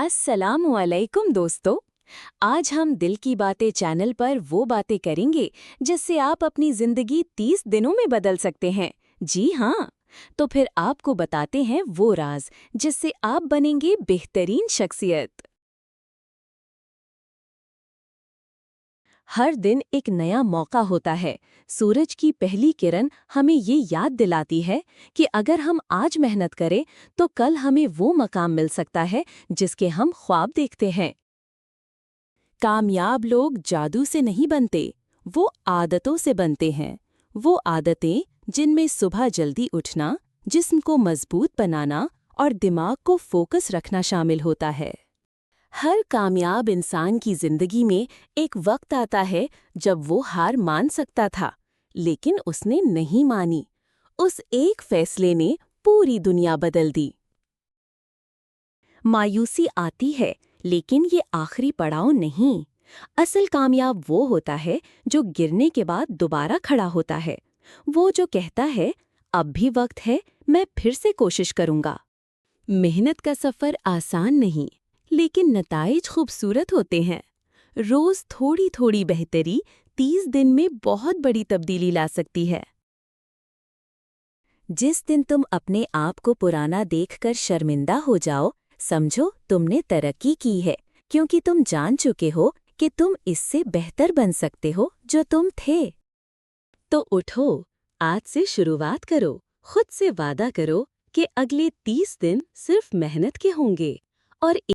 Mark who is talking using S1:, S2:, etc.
S1: अस्सलाम वालेकुम दोस्तों। आज हम दिल की बातें चैनल पर वो बातें करेंगे जिससे आप अपनी जिंदगी 30 दिनों में बदल सकते हैं। जी हाँ, तो फिर आपको बताते हैं वो राज जिससे आप बनेंगे बेहतरीन शख्सियत। हर दिन एक नया मौका होता है। सूरज की पहली किरण हमें ये याद दिलाती है कि अगर हम आज मेहनत करें तो कल हमें वो मकाम मिल सकता है जिसके हम ख्वाब देखते हैं। कामयाब लोग जादू से नहीं बनते, वो आदतों से बनते हैं। वो आदतें जिनमें सुबह जल्दी उठना, जिस्म को मजबूत बनाना और दिमाग को फोकस रखना शामिल होता है। हर कामयाब इंसान की जिंदगी में एक वक्त आता है जब वो हार मान सकता था, लेकिन उसने नहीं मानी। उस एक फैसले ने पूरी दुनिया बदल दी। मायूसी आती है, लेकिन ये आखिरी पड़ाव नहीं। असल कामयाब वो होता है जो गिरने के बाद दोबारा खड़ा होता है। वो जो कहता है, अब भी वक्त है, मैं फिर से कोशिश करूंगा। मेहनत का सफ़र आसान नहीं, लेकिन नताइज खूबसूरत होते हैं। रोज़ थोड़ी थोड़ी बेहतरी 30 दिन में बहुत बड़ी तब्दीली ला सकती है। जिस दिन तुम अपने आप को पुराना देखकर शर्मिंदा हो जाओ, समझो तुमने तरक्की की है, क्योंकि तुम जान चुके हो कि तुम इससे बेहतर बन सकते हो जो तुम थे। तो उठो, आज से शुरुआत करो। खुद से वादा करो कि अगले 30 दिन सिर्फ मेहनत के होंगे और